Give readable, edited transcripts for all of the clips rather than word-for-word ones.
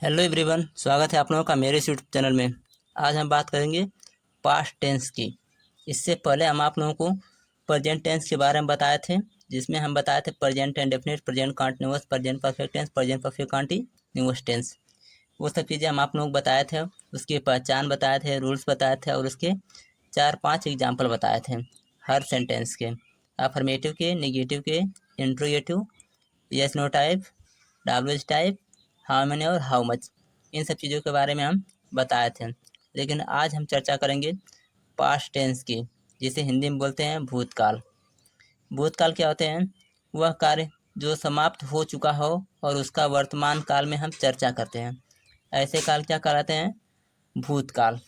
Hello everyone, स्वागत है आप लोगों का मेरे इस यूट्यूब चैनल में। आज हम बात करेंगे पास्ट टेंस की। इससे पहले हम आप लोगों को प्रेजेंट टेंस के बारे में बताए थे, जिसमें हम बताए थे present indefinite, present continuous, present perfect tense, present perfect continuous tense. वो सब चीज़ें हम आप लोगों को बताए थे, उसकी पहचान बताए थे, रूल्स बताए थे और उसके 4-5 एग्जाम्पल बताए थे हर सेंटेंस के, अफर्मेटिव के, निगेटिव के, interrogative, yes no type, WH type, how many और हाउ मच। इन सब चीज़ों के बारे में हम बताए थे। लेकिन आज हम चर्चा करेंगे पास्ट टेंस की, जिसे हिंदी में बोलते हैं भूतकाल। भूतकाल क्या होते हैं? वह कार्य जो समाप्त हो चुका हो और उसका वर्तमान काल में हम चर्चा करते हैं। ऐसे काल क्या कहलाते हैं? भूतकाल,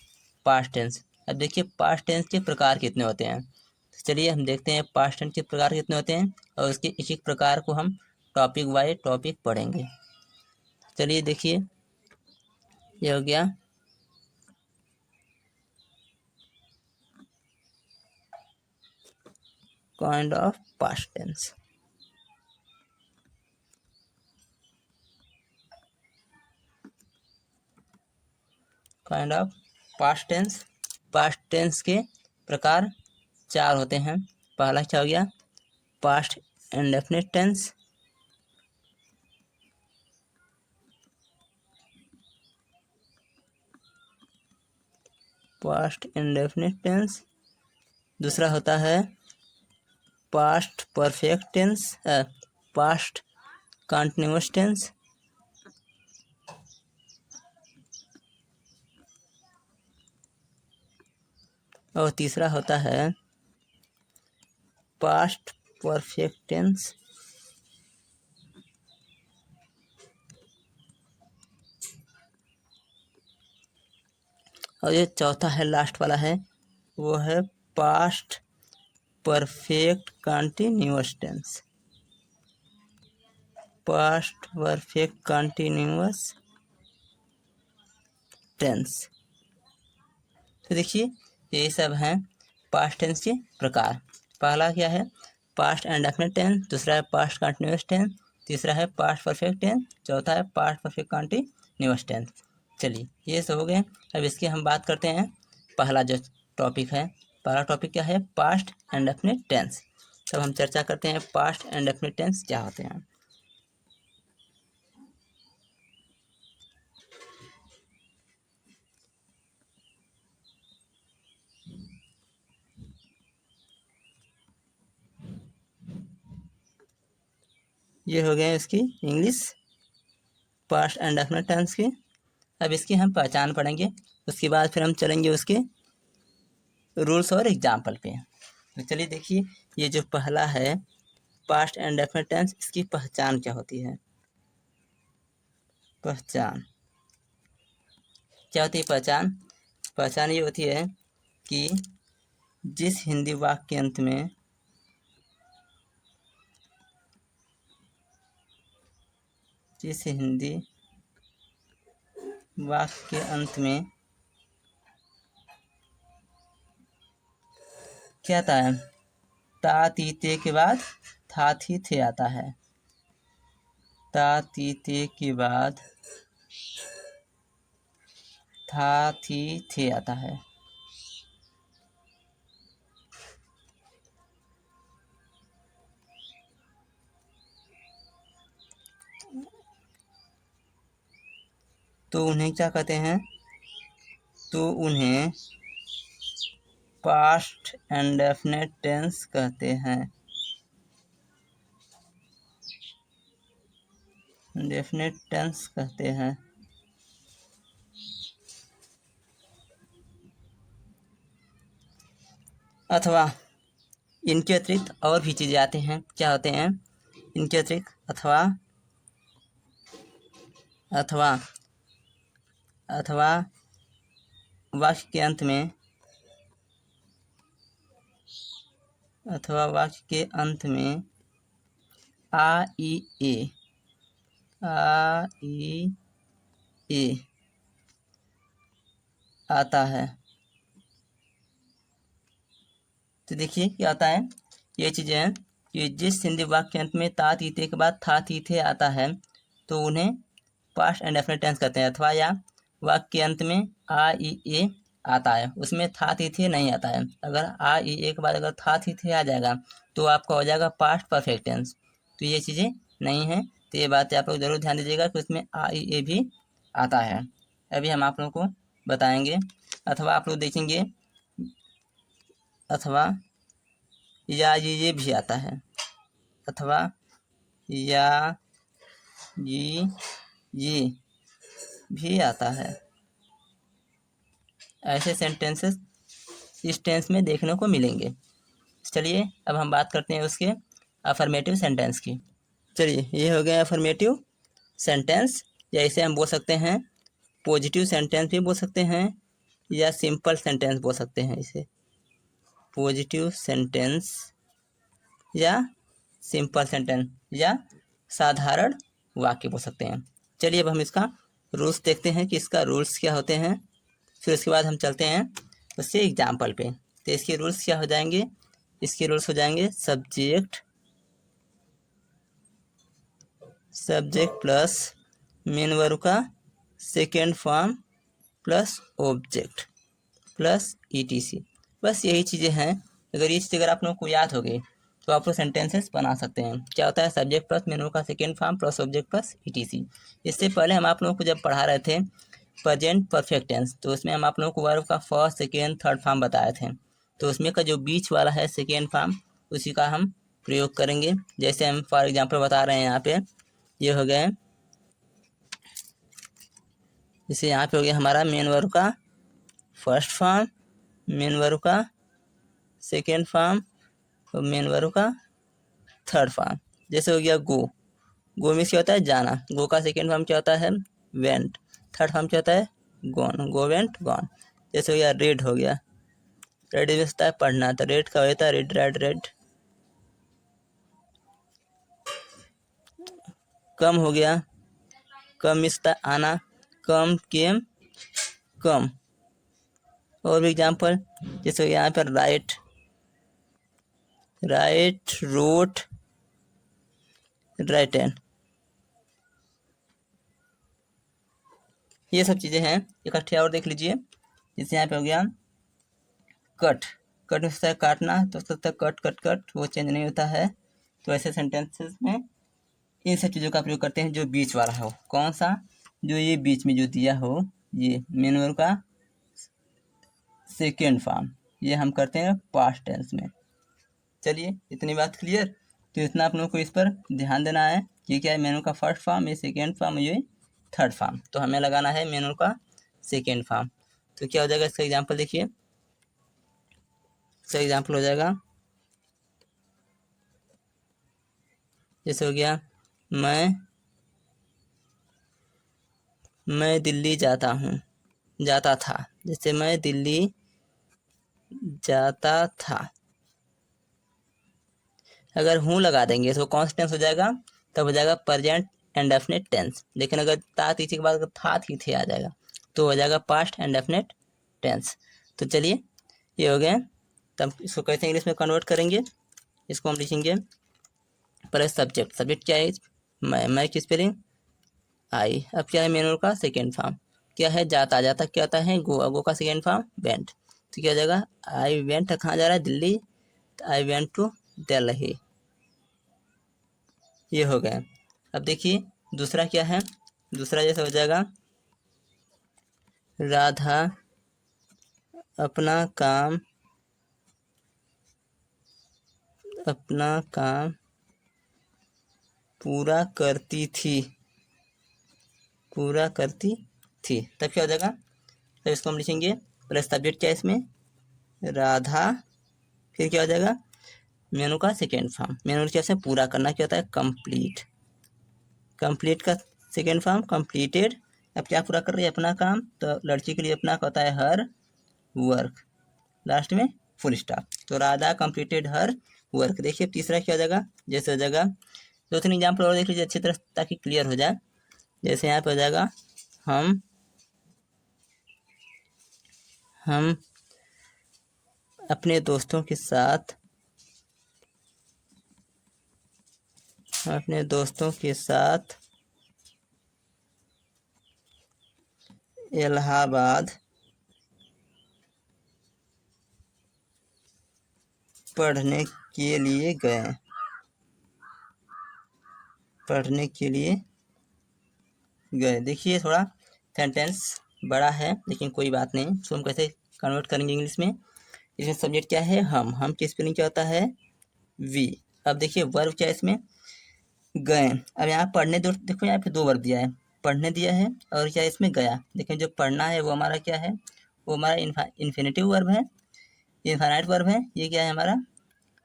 पास्ट टेंस। अब देखिए पास्ट टेंस के प्रकार कितने होते हैं। तो चलिए हम देखते हैं पास्ट टेंस के प्रकार कितने होते हैं और उसके एक एक प्रकार को हम टॉपिक बाय टॉपिक पढ़ेंगे। चलिए देखिए, ये हो गया kind of past tense. Kind of past tense. Past tense के प्रकार 4 होते हैं। पहला क्या हो गया? Past indefinite tense. Past indefinite tense. दूसरा होता है past perfect tense, past continuous tense. और तीसरा होता है पास्ट परफेक्ट टेंस। और ये चौथा है, लास्ट वाला है, वो है past perfect continuous tense. Past perfect continuous tense. तो देखिए ये सब हैं पास्ट टेंस के प्रकार। पहला क्या है? Past indefinite tense. दूसरा है पास्ट कंटीन्यूअस टेंस। तीसरा है पास्ट परफेक्ट टेंस। चौथा है पास्ट परफेक्ट कंटीन्यूअस टेंस। चलिए ये सब हो गए। अब इसकी हम बात करते हैं पहला जो टॉपिक है। पहला टॉपिक क्या है? Past indefinite tense. तब हम चर्चा करते हैं पास्ट इंडेफिनिट टेंस क्या होते हैं। ये हो गए इसकी इंग्लिश पास्ट इंडेफिनिट टेंस की। अब इसकी हम पहचान पढ़ेंगे, उसके बाद फिर हम चलेंगे उसके रूल्स और एग्जाम्पल पे। तो चलिए देखिए, ये जो पहला है पास्ट इंडेफिनिट टेंस, इसकी पहचान क्या होती है? पहचान क्या होती है? पहचान पहचान ये होती है कि जिस हिंदी वाक्य के अंत में जिस हिंदी वाक्य के अंत में क्या आता है? ता ती ते के बाद था थी थे आता है। ता ती ते के बाद था थी थे आता है। तो उन्हें क्या कहते हैं? तो उन्हें पास्ट इंडेफिनिट टेंस कहते हैं। इंडेफिनिट टेंस कहते हैं। अथवा इनके अतिरिक्त और भी चीज़ें आते हैं। क्या होते हैं इनके अतिरिक्त? अथवा अथवा अथवा वाक्य के अंत में अथवा वाक्य के अंत में आ ई ए आ ई ए आता है। तो देखिए क्या आता है, ये चीज़ें हैं कि जिस हिंदी वाक्य के अंत में ता तीते के बाद था तीथे आता है, तो उन्हें पास्ट इंडेफिनिट टेंस कहते हैं, अथवा या वाक्य के अंत में आ ई ए आता है, उसमें था थी थे नहीं आता है। अगर आ ई ए के बाद अगर था थी थे आ जाएगा तो आपका हो जाएगा पास्ट परफेक्ट टेंस। तो ये चीज़ें नहीं हैं, तो ये बात आप लोग जरूर ध्यान दीजिएगा कि उसमें आ ई ए भी आता है। अभी हम आप लोगों को बताएंगे। अथवा आप लोग देखेंगे अथवा या ये भी आता है, अथवा या ये भी आता है। ऐसे सेंटेंसेस इस टेंस में देखने को मिलेंगे। चलिए अब हम बात करते हैं उसके अफर्मेटिव सेंटेंस की। चलिए ये हो गया अफर्मेटिव सेंटेंस, या इसे हम बोल सकते हैं पॉजिटिव सेंटेंस भी बोल सकते हैं, या सिंपल सेंटेंस बोल सकते हैं। इसे पॉजिटिव सेंटेंस या सिंपल सेंटेंस या साधारण वाक्य बोल सकते हैं। चलिए अब हम इसका रूल्स देखते हैं कि इसका रूल्स क्या होते हैं, फिर उसके बाद हम चलते हैं उससे एग्जाम्पल पे। तो इसके रूल्स क्या हो जाएंगे? इसके रूल्स हो जाएंगे सब्जेक्ट प्लस मेन वर्ब का second form plus object plus etc. बस यही चीज़ें हैं। अगर ये चीज़ अगर आप लोगों को याद हो गई तो आप लोग सेंटेंसेस बना सकते हैं। क्या होता है? सब्जेक्ट प्लस मेन वर्ब का second form plus object plus etc. इससे पहले हम आप लोगों को जब पढ़ा रहे थे प्रेजेंट परफेक्ट टेंस, तो उसमें हम आप लोगों को वर्ब का फर्स्ट सेकेंड थर्ड फॉर्म बताए थे। तो उसमें का जो बीच वाला है सेकेंड फॉर्म, उसी का हम प्रयोग करेंगे। जैसे हम फॉर एग्जांपल बता रहे हैं यहाँ पे, ये हो गए, जैसे यहाँ पे हो गया हमारा मेन वर्ब का फर्स्ट फॉर्म, मेन वर्ब का सेकेंड फॉर्म और मेन वर्ब का थर्ड फॉर्म। जैसे हो गया गो, गो में क्या होता है? जाना। गो का सेकेंड फॉर्म क्या होता है? वेंट। थर्ड फॉर्म क्या होता है? गॉन। Go went gone. जैसे हो गया रेड, हो गया रेड में होता है पढ़ना, तो रेड का होता है रेड रेड रेड। कम हो गया, कम मिसता आना, कम केम कम। और भी एग्जाम्पल जैसे यहाँ पर right right road right and, ये सब चीज़ें हैं इकट्ठे। और देख लीजिए जैसे यहाँ पे हो गया कट, कट में होता है काटना, तो उसका कट कट कट, वो चेंज नहीं होता है। तो ऐसे सेंटेंसेस में इन सब चीज़ों का प्रयोग करते हैं जो बीच वाला हो। कौन सा? जो ये बीच में जो दिया हो, ये मेन वर्ब का सेकेंड फॉर्म, ये हम करते हैं पास्ट टेंस में। चलिए इतनी बात क्लियर। तो इतना आप लोगों को इस पर ध्यान देना है कि क्या है मेन वर्ब का फर्स्ट फॉर्म, ये सेकेंड फॉर्म, ये थर्ड फॉर्म। तो हमें लगाना है मेन वर्ब का सेकेंड फॉर्म। तो क्या हो जाएगा इसका एग्जाम्पल देखिए। इसका एग्जाम्पल हो जाएगा जैसे हो गया मैं दिल्ली जाता हूँ, जाता था। जैसे मैं दिल्ली जाता था, अगर हूँ लगा देंगे तो कौन सा टेंस हो जाएगा? तब हो जाएगा प्रेजेंट इंडेफिनिट टेंस। लेकिन अगर ता तीसरे के बाद अगर था थी थे आ जाएगा तो हो जाएगा पास्ट इंडेफिनिट टेंस। तो चलिए ये हो गया। तब इसको कैसे इंग्लिश में कन्वर्ट करेंगे? इसको हम लिखेंगे पहले सब्जेक्ट, सब्जेक्ट क्या है? मैं की स्पेलिंग आई। अब क्या है? मेन वर्ब का सेकेंड फॉर्म क्या है? जाता। जाता क्या होता है? गो। गो का सेकेंड फॉर्म वेंट। तो क्या हो जाएगा? आई वेंट, कहाँ जा रहा है? Delhi. I went to Delhi. ये हो गया। अब देखिए दूसरा क्या है? दूसरा जैसे हो जाएगा राधा अपना काम पूरा करती थी, पूरा करती थी। तब क्या हो जाएगा? तब इसको हम लिखेंगे पहले सब्जेक्ट क्या है इसमें? राधा। फिर क्या हो जाएगा? मेनू का सेकेंड फॉर्म, मेनू कैसे पूरा करना क्या होता है? कंप्लीट। कंप्लीट का सेकेंड फॉर्म कंप्लीटेड। अब क्या पूरा कर रही है? अपना काम। तो लड़की के लिए अपना का होता है हर वर्क, लास्ट में फुल स्टॉप। तो राधा कंप्लीटेड हर वर्क। देखिए तीसरा क्या हो जाएगा? जैसे हो जाएगा, दो तीन एग्जाम्पल और देख लीजिए अच्छी तरह ताकि क्लियर हो जाए। जैसे यहाँ पे हो जाएगा हम अपने दोस्तों के साथ इलाहाबाद पढ़ने के लिए गए। पढ़ने के लिए गए। देखिए थोड़ा सेंटेंस बड़ा है लेकिन कोई बात नहीं, इसको हम कैसे कन्वर्ट करेंगे इंग्लिश में। इसमें सब्जेक्ट क्या है, हम की स्पेलिंग क्या होता है, वी। अब देखिए वर्ब क्या है इसमें, गए। अब यहाँ पढ़ने दो, देखो यहाँ पे दो वर्ब दिया है, पढ़ने दिया है और क्या इसमें गया। देखिए जो पढ़ना है वो हमारा क्या है, वो हमारा इन्फिनेटिव वर्ब है, इनफाइनाइट वर्ब है। ये क्या है हमारा,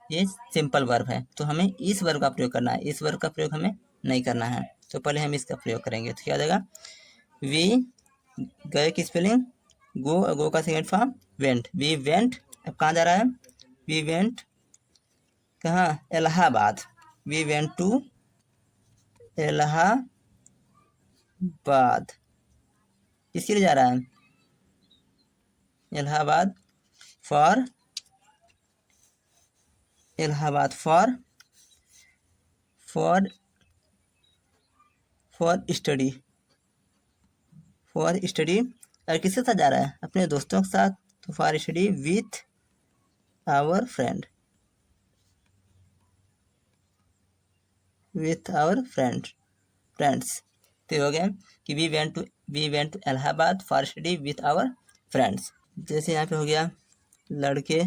ये सिंपल वर्ब है। तो हमें इस वर्ब का प्रयोग करना है, इस वर्ब का प्रयोग हमें नहीं करना है। तो पहले हम इसका प्रयोग करेंगे। तो क्या आ जाएगा, वी, गए की स्पेलिंग गो का second form went, we went. अब कहाँ जा रहा है, वी वेंट कहाँ, Allahabad. We went to Allahabad. किसके लिए जा रहा है, Allahabad for, Allahabad for for for study, for study. और किसके साथ जा रहा है, अपने दोस्तों के साथ। तो for study with our friend, with our friends. तो हो गया कि we went to Allahabad for study with our friends. जैसे यहाँ पे हो गया लड़के,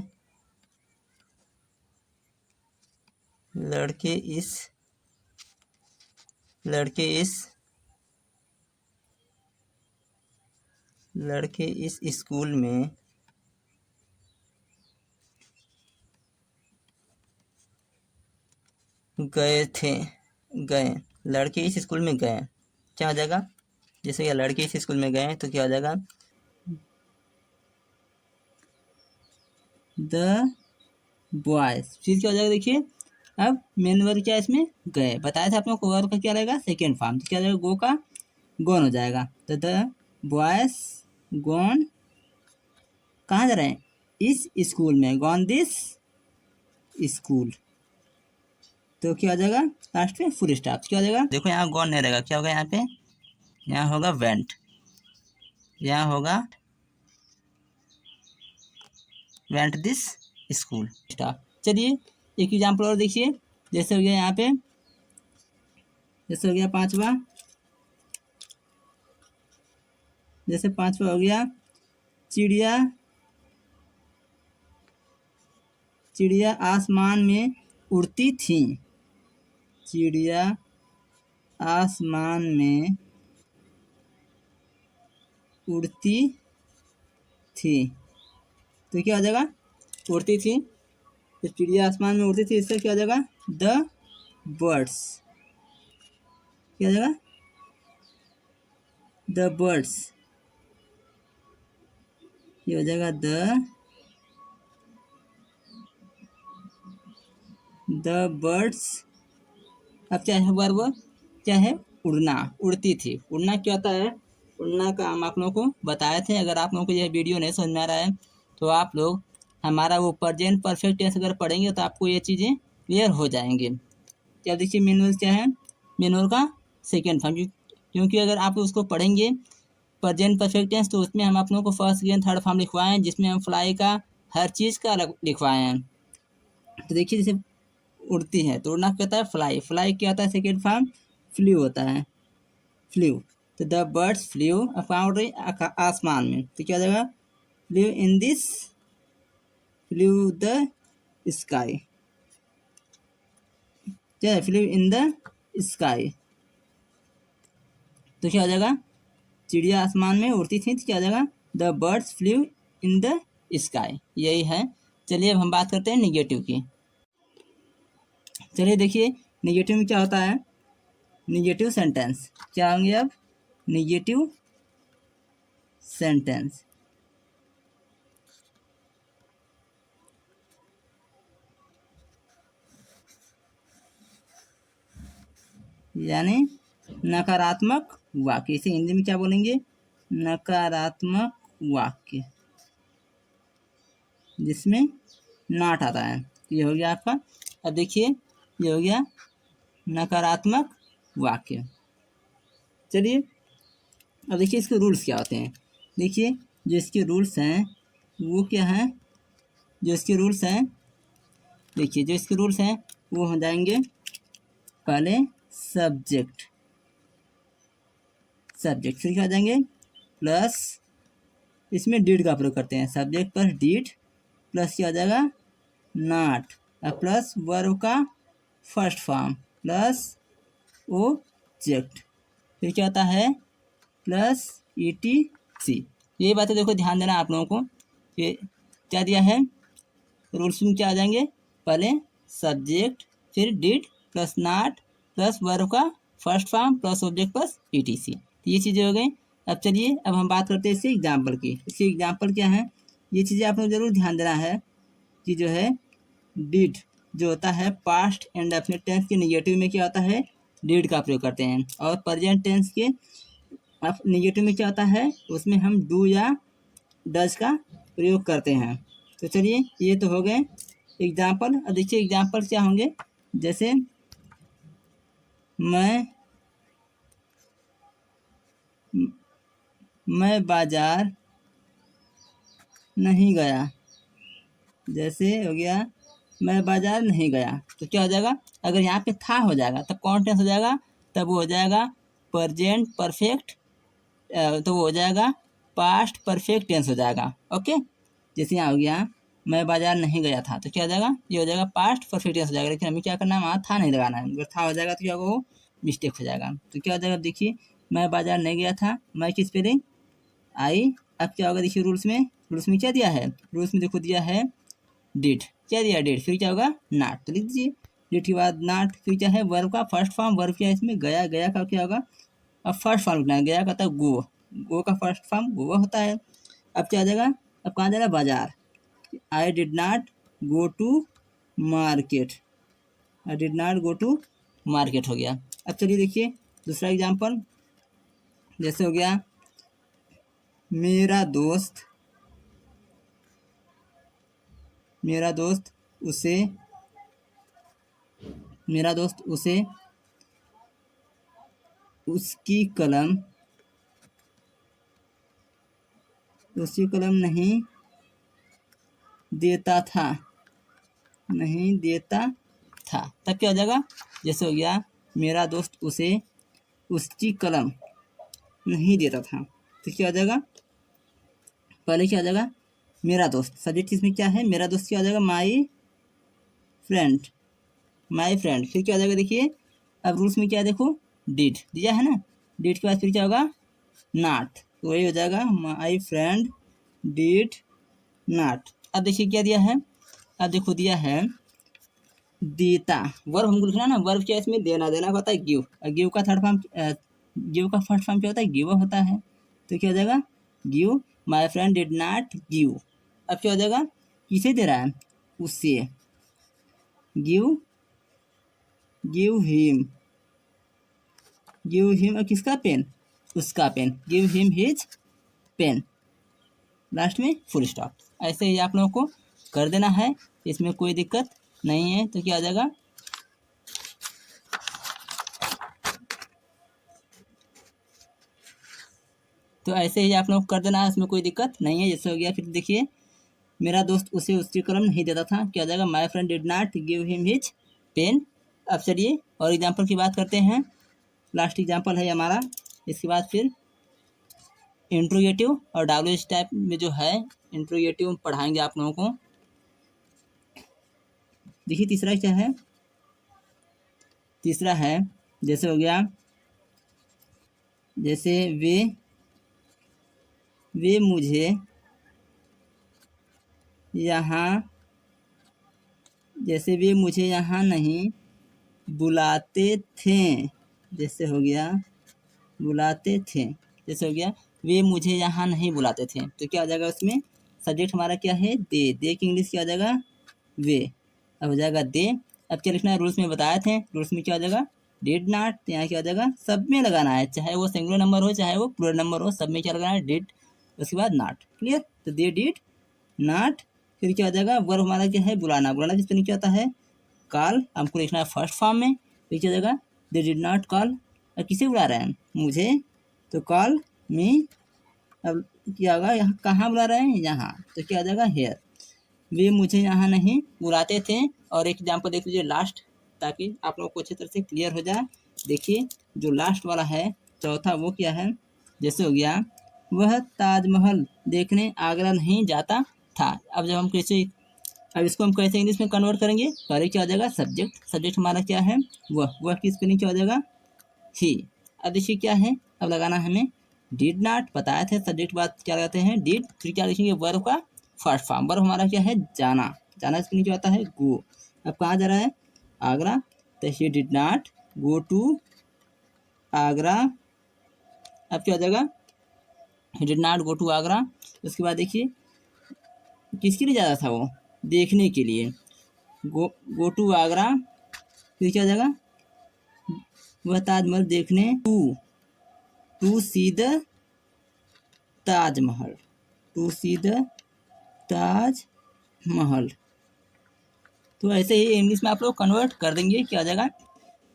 लड़के इस स्कूल में गए थे, गए। लड़के इस स्कूल में गए, क्या हो जाएगा, जैसे ये लड़के इस स्कूल में गए तो क्या हो जाएगा, द बॉयज। चीज क्या हो जाएगा, देखिए अब मेन वर्ब क्या है इसमें, गए। बताया था आप लोगों को वर्ब का क्या रहेगा, सेकेंड फॉर्म। तो क्या हो जाएगा, गो का गोन हो जाएगा। तो द बॉयज गोन, कहाँ जा रहे हैं, इस स्कूल में, गॉन दिस स्कूल। तो क्या हो जाएगा, लास्ट में फुल स्टॉप। क्या हो जाएगा, देखो यहाँ गॉन नहीं रहेगा, क्या होगा यहाँ पे, यहाँ होगा वेंट, यहाँ होगा वेंट दिस स्कूल, स्टॉप। चलिए एक एग्जाम्पल और देखिए, जैसे हो गया यहाँ पे, जैसे हो गया पांचवा, जैसे पांचवा हो गया, चिड़िया, चिड़िया आसमान में उड़ती थी, चिड़िया आसमान में उड़ती थी। तो क्या हो जाएगा, उड़ती थी, तो चिड़िया आसमान में उड़ती थी, इससे क्या हो जाएगा, द बर्ड्स। क्या हो जाएगा, द बर्ड्स। ये हो जाएगा द बर्ड्स। अब क्या है वर्ब, क्या है, उड़ना, उड़ती थी। उड़ना क्या होता है, उड़ना का हम आप लोगों को बताए थे। अगर आप लोगों को यह वीडियो नहीं समझ में आ रहा है तो आप लोग हमारा वो प्रेजेंट परफेक्ट टेंस अगर पढ़ेंगे तो आपको ये चीज़ें क्लियर हो जाएंगे। क्या देखिए मैनुअल क्या है, मैनुअल का सेकेंड फॉर्म, क्योंकि अगर आप उसको पढ़ेंगे प्रेजेंट परफेक्ट टेंस तो उसमें हम आप लोगों को फर्स्ट सेकेंड थर्ड फॉर्म लिखवाए हैं, जिसमें हम फ्लाई का हर चीज़ का अलग लिखवाए हैं। तो देखिए जैसे उड़ती है तो उड़ना कहता है फ्लाई, फ्लाई क्या होता है, सेकेंड फॉर्म फ्लू होता है, फ्लू। तो द बर्ड्स फ्लू, अफवाह उड़ रही आसमान में, तो क्या हो जाएगा, flu in this, flu the sky, क्या है, फ्लू इन द स्काई। तो क्या हो जाएगा, चिड़िया आसमान में उड़ती थी, तो क्या हो जाएगा, the birds flu in the sky. यही है। चलिए अब हम बात करते हैं निगेटिव की। चलिए देखिए निगेटिव में क्या होता है, निगेटिव सेंटेंस क्या होंगे अब, निगेटिव सेंटेंस। यानी नकारात्मक वाक्य, इसे हिंदी में क्या बोलेंगे, नकारात्मक वाक्य, जिसमें नॉट आता है। ये हो गया आपका। अब देखिए ये हो गया नकारात्मक वाक्य। चलिए अब देखिए इसके रूल्स क्या होते हैं। देखिए जो इसके रूल्स हैं वो क्या हैं, जो इसके रूल्स हैं, देखिए जो इसके रूल्स हैं वो हो जाएंगे पहले सब्जेक्ट, सब्जेक्ट फिर क्या हो जाएंगे प्लस, इसमें डिड का प्रयोग करते हैं, सब्जेक्ट प्लस डिड प्लस क्या हो जाएगा नॉट, और प्लस वर्ब का फर्स्ट फॉर्म प्लस ऑब्जेक्ट, फिर क्या होता है प्लस ETC। ये बातें देखो ध्यान देना आप लोगों को, ये क्या दिया है रूल्स में, क्या आ जाएंगे पहले सब्जेक्ट फिर did plus not plus verb का first form plus object plus ETC, तो ये चीज़ें हो गई। अब चलिए अब हम बात करते हैं इसके एग्जाम्पल की। इसके एग्जाम्पल क्या है, ये चीज़ें आप लोग जरूर ध्यान देना है कि जो है डिड जो होता है पास्ट एंड डेफिनेट टेंस के निगेटिव में क्या होता है डिड का प्रयोग करते हैं, और प्रेजेंट टेंस के निगेटिव में क्या होता है उसमें हम डू या डज का प्रयोग करते हैं। तो चलिए ये तो हो गए एग्जाम्पल। अब देखिए एग्जाम्पल क्या होंगे, जैसे मैं बाजार नहीं गया, जैसे हो गया मैं बाजार नहीं गया, तो क्या हो जाएगा अगर यहाँ पे था हो जाएगा तब कौन टेंस हो जाएगा, तब वो हो जाएगा प्रेजेंट परफेक्ट, तो वो हो जाएगा पास्ट परफेक्ट टेंस हो जाएगा। ओके, जैसे यहाँ हो गया मैं बाजार नहीं गया था, तो क्या हो जाएगा ये हो जाएगा पास्ट परफेक्ट टेंस हो जाएगा, लेकिन हमें क्या करना है वहाँ था नहीं लगाना है, अगर था हो जाएगा तो क्या होगा वो मिस्टेक हो जाएगा। तो क्या हो जाएगा देखिए मैं बाजार नहीं गया था, मैं किस पे दें आई, अब क्या होगा देखिए रूल्स में क्या दिया है, रूल्स में देखो दिया है डिड, क्या दिया डिड, फिर क्या होगा नॉट, तो लिख दीजिए डिड के बाद नॉट, फिर क्या है वर्ब का फर्स्ट फॉर्म, वर्ब क्या है इसमें गया, गया का क्या होगा अब फर्स्ट फॉर्म लिखना है, गया का होता है गो का फर्स्ट फॉर्म गो होता है। अब क्या आ जाएगा, अब कहाँ जाएगा बाजार, I did not go to market, I did not go to market हो गया। अब चलिए देखिए दूसरा एग्जाम्पल, जैसे हो गया मेरा दोस्त उसे उसकी कलम नहीं देता था, तब क्या हो जाएगा, जैसे हो गया मेरा दोस्त उसे उसकी कलम नहीं देता था, तो क्या हो जाएगा पहले क्या हो जाएगा मेरा दोस्त, सब्जेक्ट इसमें क्या है मेरा दोस्त, क्या हो जाएगा माई फ्रेंड, फिर क्या हो जाएगा देखिए अब रूल्स में क्या है देखो डिड दिया है ना, डिड के बाद फिर क्या होगा नॉट, तो वही हो जाएगा माई फ्रेंड डिड नॉट। अब देखिए क्या दिया है, अब देखो दिया है देता, वर्ब हमको लिखना ना, वर्ब क्या है इसमें देना का होता है गिव, और गिव का थर्ड फॉर्म गिव का फर्स्ट फॉर्म क्या होता है गिव होता है, तो क्या हो जाएगा give, my friend did not give. अब क्या हो जाएगा किसे दे रहा है उससे, गिव हिम और किसका पेन, उसका pen, give him his pen, last में फुल स्टॉप। ऐसे ही आप लोगों को कर देना है, इसमें कोई दिक्कत नहीं है। तो क्या आ जाएगा तो ऐसे ही आप लोग कर देना है, इसमें कोई दिक्कत नहीं है। जैसे हो गया फिर देखिए मेरा दोस्त उसे उसकी कलम नहीं देता था, क्या आ जाएगा my friend did not give him his pen. अब चलिए और एग्जाम्पल की बात करते हैं, लास्ट एग्जाम्पल है हमारा, इसके बाद फिर इंट्रोगेटिव और WH टाइप में जो है इंट्रोगेटिव पढ़ाएंगे आप लोगों को। देखिए तीसरा क्या है, तीसरा है जैसे हो गया जैसे वे मुझे यहाँ, जैसे वे मुझे यहाँ नहीं बुलाते थे, जैसे हो गया बुलाते थे, जैसे हो गया वे मुझे यहाँ नहीं बुलाते थे, तो क्या आ जाएगा उसमें सब्जेक्ट हमारा क्या है दे की इंग्लिश क्या आ जाएगा वे, अब हो जाएगा दे। अब क्या लिखना है रूल्स में बताए थे, रूल्स में क्या आ जाएगा डिड नॉट, तो यहाँ क्या आ जाएगा सब में लगाना है, चाहे वो सिंगुलर नंबर हो चाहे वो प्लूरल नंबर हो, सब में क्या लगाना है डिड, उसके बाद नॉट, क्लियर। तो दे डिड नॉट, फिर क्या आ जाएगा वर्ब हमारा क्या है बुलाना, किस पे क्या होता है कॉल, हमको लिखना है फर्स्ट फॉर्म में, फिर क्या आ जाएगा दे डिड नॉट कॉल, किसे बुला रहे हैं मुझे, तो कॉल मी। अब क्या होगा, यहाँ कहाँ बुला रहे हैं, यहाँ, तो क्या हो जाएगा हेयर। वे मुझे यहाँ नहीं बुलाते थे। और एक एग्जाम्पल देख लीजिए लास्ट, ताकि आप लोगों को अच्छी तरह से क्लियर हो जाए। देखिए जो लास्ट वाला है चौथा, वो क्या है, जैसे हो गया, वह ताजमहल देखने आगरा नहीं जाता था। अब जब हम कैसे, अब इसको हम कैसे इंग्लिश में कन्वर्ट करेंगे, पहले क्या हो जाएगा सब्जेक्ट, सब्जेक्ट हमारा क्या है वह की स्पेलिंग क्या हो जाएगा ही। अब देखिए क्या है, अब लगाना है हमें डिड नॉट, बताया थे सब्जेक्ट बात क्या लगाते हैं डिड, फिर क्या लिखेंगे वर्ब का फर्स्ट फॉर्म, वर्ब हमारा क्या है जाना, जाना स्पेलिंग क्या होता है गो। अब कहाँ जा रहा है आगरा, तो he did not go to Agra. अब क्या हो जाएगा he did not go to Agra. उसके बाद देखिए किसके लिए जा रहा था वो, देखने के लिए, गो टू आगरा। फिर क्या हो जाएगा वह ताजमहल देखने, to see the Taj Mahal, to see the Taj Mahal. तो ऐसे ही इंग्लिश में आप लोग कन्वर्ट कर देंगे, क्या हो जाएगा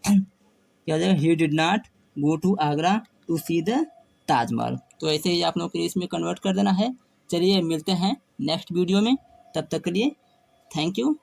क्या हो जाएगा he did not go to Agra to see the Taj Mahal. तो ऐसे ही आप लोगों को इसमें कन्वर्ट कर देना है। चलिए मिलते हैं नेक्स्ट वीडियो में, तब तक के लिए थैंक यू।